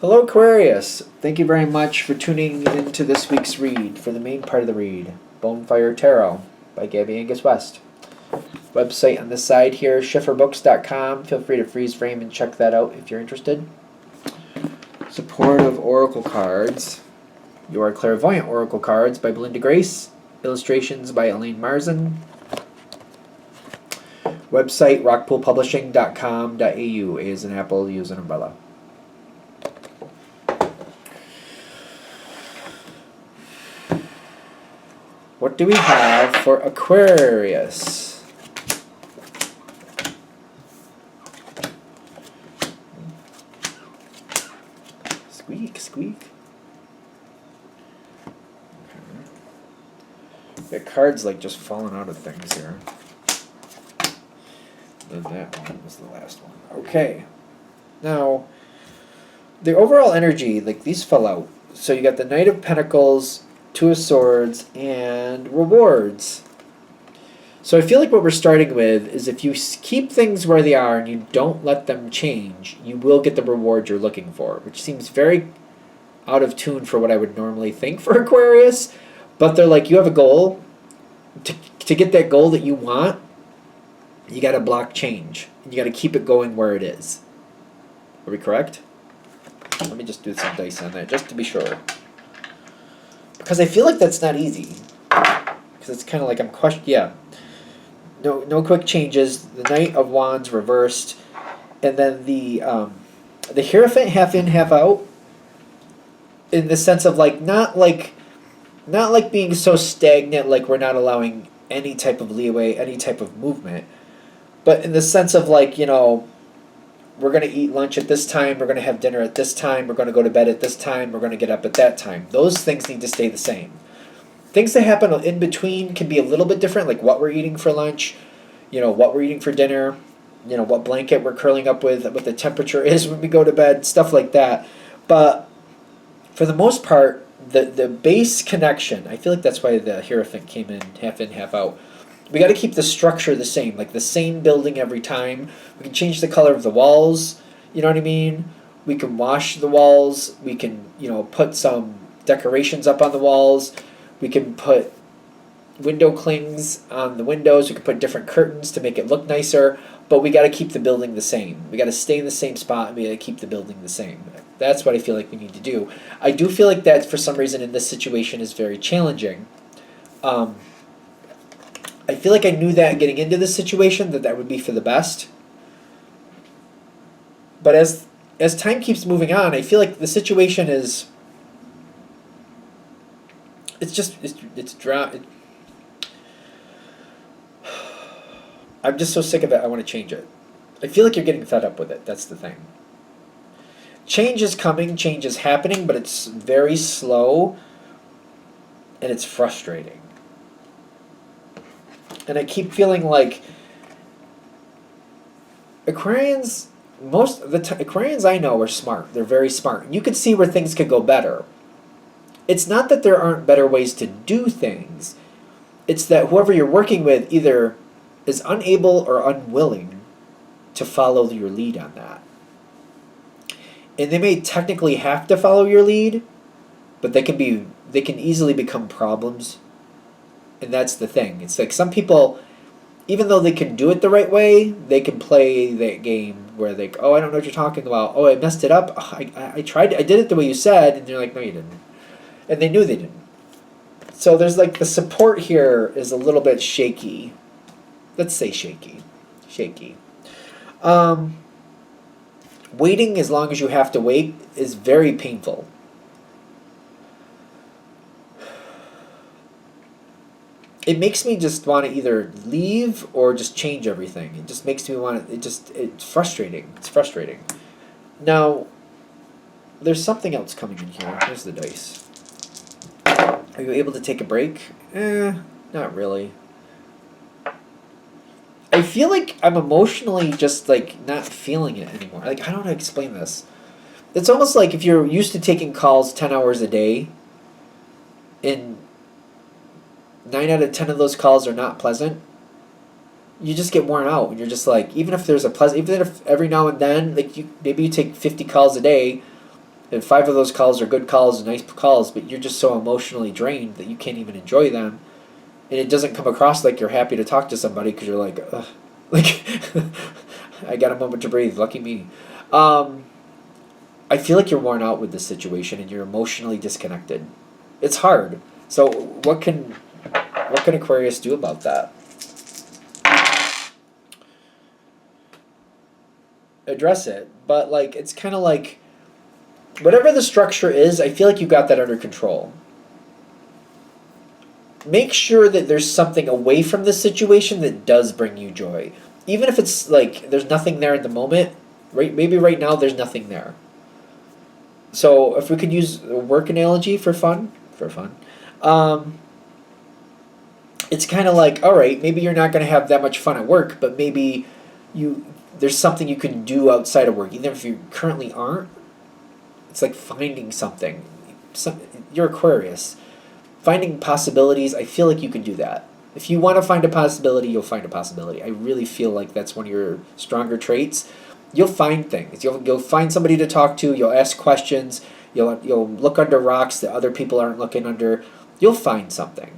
Hello, Aquarius. Thank you very much for tuning into this week's read for the main part of the read, Bonefire Tarot by Gabby Angus West. Website on the side here, schifferbooks.com. Feel free to freeze frame and check that out if you're interested. Support of Oracle Cards. Your Clairvoyant Oracle Cards by Belinda Grace. Illustrations by Elaine Marzin. Website rockpoolpublishing.com.au. A as an apple, U as an umbrella. What do we have for Aquarius? Squeak, squeak. Okay. The card's like just falling out of things here. Then that one was the last one. Okay. Now, the overall energy, like these fell out. So you got the Knight of Pentacles, Two of Swords, and rewards. So I feel like what we're starting with is if you keep things where they are and you don't let them change, you will get the reward you're looking for, which seems very out of tune for what I would normally think for Aquarius. But they're like, you have a goal. To get that goal that you want, you got to block change. You got to keep it going where it is. Are we correct? Let me just do some dice on that, just to be sure. Because I feel like that's not easy. Because it's kind of like I'm questioning. Yeah. No quick changes. The Knight of Wands reversed. And then the Hierophant half in, half out. In the sense of like, not like being so stagnant, like we're not allowing any type of leeway, any type of movement. But in the sense of like, you know, we're going to eat lunch at this time, we're going to have dinner at this time, we're going to go to bed at this time, we're going to get up at that time. Those things need to stay the same. Things that happen in between can be a little bit different, like what we're eating for lunch, you know, what we're eating for dinner, you know, what blanket we're curling up with, what the temperature is when we go to bed, stuff like that. But for the most part, the base connection, I feel like that's why the Hierophant came in, half out. We got to keep the structure the same, like the same building every time. We can change the color of the walls, you know what I mean? We can wash the walls. We can, you know, put some decorations up on the walls. We can put window clings on the windows. We can put different curtains to make it look nicer. But we got to keep the building the same. We got to stay in the same spot and we got to keep the building the same. That's what I feel like we need to do. I do feel like that for some reason in this situation is very challenging. I feel like I knew that getting into this situation, that would be for the best. But as time keeps moving on, I feel like the situation is... It's dry. I'm just so sick of it, I want to change it. I feel like you're getting fed up with it, that's the thing. Change is coming, change is happening, but it's very slow, and it's frustrating. And I keep feeling like Aquarians, most of the Aquarians I know are smart. They're very smart. You could see where things could go better. It's not that there aren't better ways to do things. It's that whoever you're working with either is unable or unwilling to follow your lead on that. And they may technically have to follow your lead, but they can easily become problems. And that's the thing. It's like some people, even though they can do it the right way, they can play that game where they, oh, I don't know what you're talking about. Oh, I messed it up. Oh, I tried. I did it the way you said. And they're like, no, you didn't. And they knew they didn't. So there's like the support here is a little bit shaky. Let's say shaky. Shaky. Waiting as long as you have to wait is very painful. It makes me just want to either leave or just change everything. It just makes me want to, it's frustrating. It's frustrating. Now, there's something else coming in here. Here's the dice. Are you able to take a break? Not really. I feel like I'm emotionally just like not feeling it anymore. Like, I don't know how to explain this. It's almost like if you're used to taking calls 10 hours a day and 9 out of 10 of those calls are not pleasant, you just get worn out, and you're just like, even if there's a pleasant, even if every now and then, like maybe you take 50 calls a day, and 5 of those calls are good calls, nice calls, but you're just so emotionally drained that you can't even enjoy them, and it doesn't come across like you're happy to talk to somebody because you're like, ugh, like I got a moment to breathe. Lucky me. I feel like you're worn out with this situation and you're emotionally disconnected. It's hard. So what can Aquarius do about that? Address it, but like it's kind of like whatever the structure is, I feel like you got that under control. Make sure that there's something away from this situation that does bring you joy. Even if it's like there's nothing there at the moment, right? Maybe right now there's nothing there. So if we could use a work analogy for fun, it's kind of like, all right, maybe you're not going to have that much fun at work, but maybe there's something you can do outside of work, even if you currently aren't. It's like finding something. You're Aquarius. Finding possibilities, I feel like you can do that. If you want to find a possibility, you'll find a possibility. I really feel like that's one of your stronger traits. You'll find things. You'll find somebody to talk to. You'll ask questions. You'll look under rocks that other people aren't looking under. You'll find something.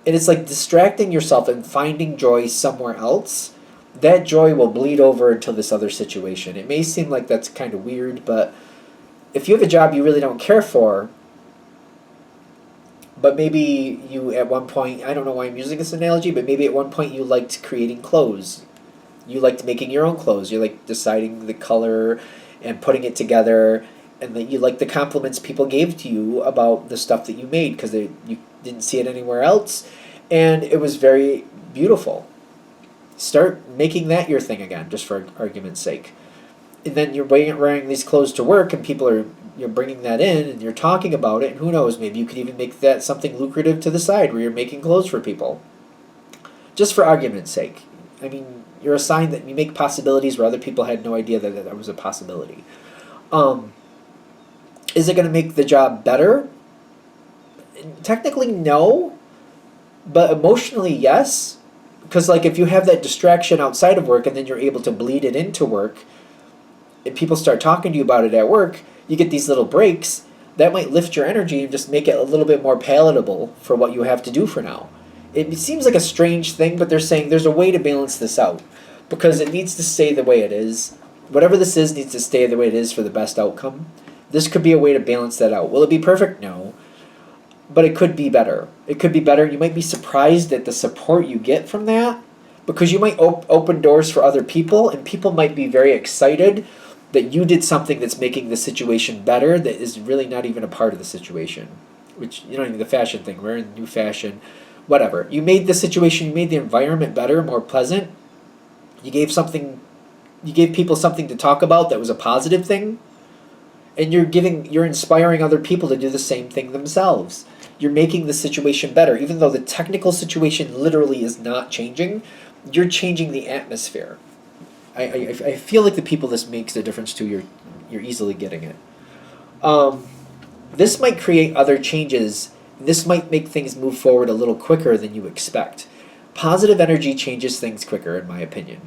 And it's like distracting yourself and finding joy somewhere else. That joy will bleed over into this other situation. It may seem like that's kind of weird, but if you have a job you really don't care for, but maybe you at one point, I don't know why I'm using this analogy, but maybe at one point you liked creating clothes. You liked making your own clothes. You liked deciding the color and putting it together, and that you liked the compliments people gave to you about the stuff that you made because you didn't see it anywhere else, and it was very beautiful. Start making that your thing again, just for argument's sake. And then you're wearing these clothes to work, and you're bringing that in, and you're talking about it, and who knows, maybe you could even make that something lucrative to the side where you're making clothes for people. Just for argument's sake. I mean, you're a sign that you make possibilities where other people had no idea that was a possibility. Is it going to make the job better? Technically, no. But emotionally, yes. Because like if you have that distraction outside of work and then you're able to bleed it into work, and people start talking to you about it at work, you get these little breaks that might lift your energy and just make it a little bit more palatable for what you have to do for now. It seems like a strange thing, but they're saying there's a way to balance this out because it needs to stay the way it is. Whatever this is needs to stay the way it is for the best outcome. This could be a way to balance that out. Will it be perfect? No. But it could be better. It could be better. You might be surprised at the support you get from that because you might open doors for other people, and people might be very excited that you did something that's making the situation better that is really not even a part of the situation. Which, the fashion thing, wearing new fashion, whatever. You made the situation, you made the environment better, more pleasant. You gave people something to talk about that was a positive thing. And you're inspiring other people to do the same thing themselves. You're making the situation better. Even though the technical situation literally is not changing, you're changing the atmosphere. I feel like the people this makes a difference to, you're easily getting it. This might create other changes. This might make things move forward a little quicker than you expect. Positive energy changes things quicker, in my opinion.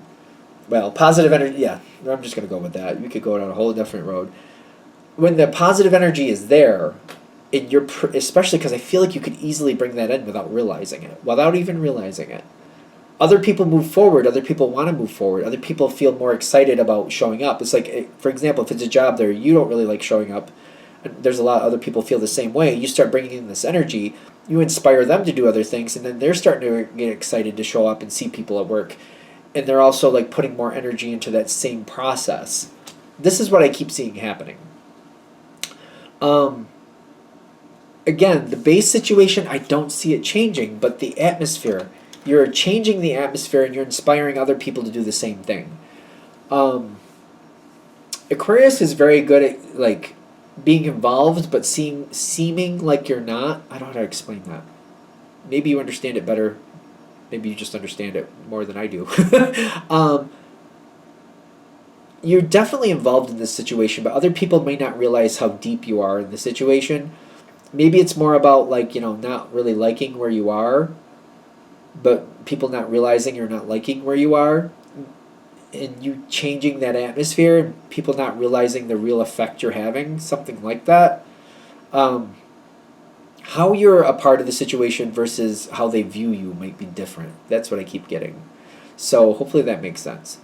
Well, positive energy, yeah, I'm just going to go with that. We could go down a whole different road. When the positive energy is there, and especially because I feel like you could easily bring that in without even realizing it. Other people move forward. Other people want to move forward. Other people feel more excited about showing up. It's like, for example, if it's a job there you don't really like showing up, and there's a lot of other people feel the same way, you start bringing in this energy, you inspire them to do other things, and then they're starting to get excited to show up and see people at work. And they're also like putting more energy into that same process. This is what I keep seeing happening. Again, the base situation, I don't see it changing, but the atmosphere, you're changing the atmosphere and you're inspiring other people to do the same thing. Aquarius is very good at like being involved, but seeming like you're not. I don't know how to explain that. Maybe you understand it better. Maybe you just understand it more than I do. You're definitely involved in this situation, but other people may not realize how deep you are in the situation. Maybe it's more about like, not really liking where you are, but people not realizing you're not liking where you are. and you changing that atmosphere and people not realizing the real effect you're having, something like that. How you're a part of the situation versus how they view you might be different. That's what I keep getting. So hopefully that makes sense.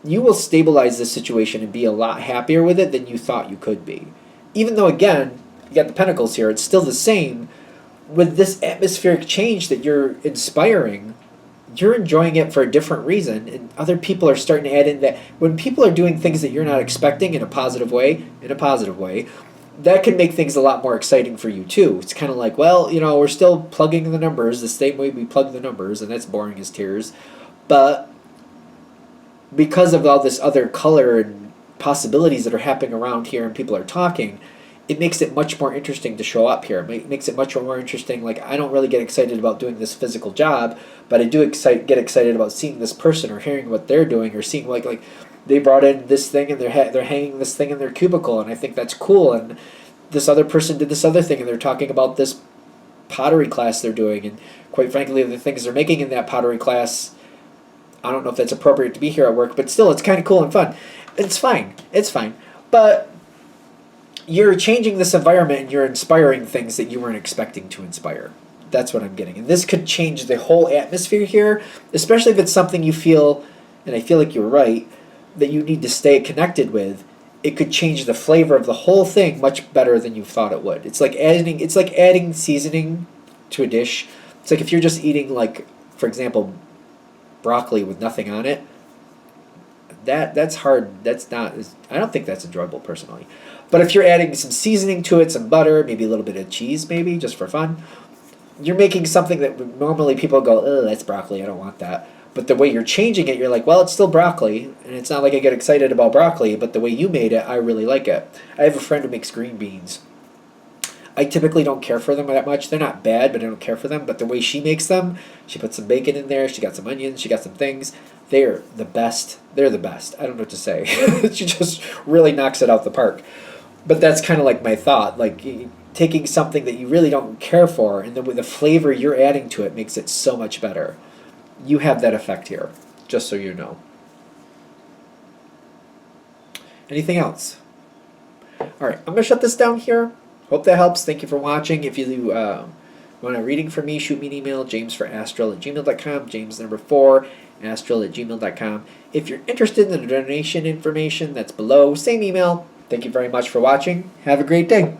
You will stabilize this situation and be a lot happier with it than you thought you could be. Even though, again, you got the pentacles here, it's still the same. With this atmospheric change that you're inspiring, you're enjoying it for a different reason, and other people are starting to add in that when people are doing things that you're not expecting in a positive way, that can make things a lot more exciting for you too. It's kind of like, well, we're still plugging the numbers the same way we plug the numbers, and that's boring as tears, but because of all this other color and possibilities that are happening around here and people are talking, it makes it much more interesting to show up here. It makes it much more interesting. Like, I don't really get excited about doing this physical job, but I do get excited about seeing this person or hearing what they're doing or seeing like they brought in this thing and they're hanging this thing in their cubicle, and I think that's cool. And this other person did this other thing, and they're talking about this pottery class they're doing, and quite frankly, the things they're making in that pottery class, I don't know if that's appropriate to be here at work, but still, it's kind of cool and fun. It's fine. It's fine. But you're changing this environment and you're inspiring things that you weren't expecting to inspire. That's what I'm getting. And this could change the whole atmosphere here, especially if it's something you feel, and I feel like you're right, that you need to stay connected with. It could change the flavor of the whole thing much better than you thought it would. It's like adding seasoning to a dish. It's like if you're just eating, like, for example, broccoli with nothing on it, that's hard. I don't think that's enjoyable personally. But if you're adding some seasoning to it, some butter, maybe a little bit of cheese, maybe just for fun, you're making something that normally people go, oh, that's broccoli, I don't want that. But the way you're changing it, you're like, well, it's still broccoli, and it's not like I get excited about broccoli, but the way you made it, I really like it. I have a friend who makes green beans. I typically don't care for them that much. They're not bad, but I don't care for them. But the way she makes them, she puts some bacon in there, she got some onions, she got some things. They're the best. They're the best. I don't know what to say. She just really knocks it out the park. But that's kind of like my thought. Like, taking something that you really don't care for, and then with the flavor you're adding to it makes it so much better. You have that effect here, just so you know. Anything else? All right, I'm going to shut this down here. Hope that helps. Thank you for watching. If you want a reading from me, shoot me an email, jamesforastral@gmail.com, james4astral@gmail.com. If you're interested in the donation information, that's below. Same email. Thank you very much for watching. Have a great day.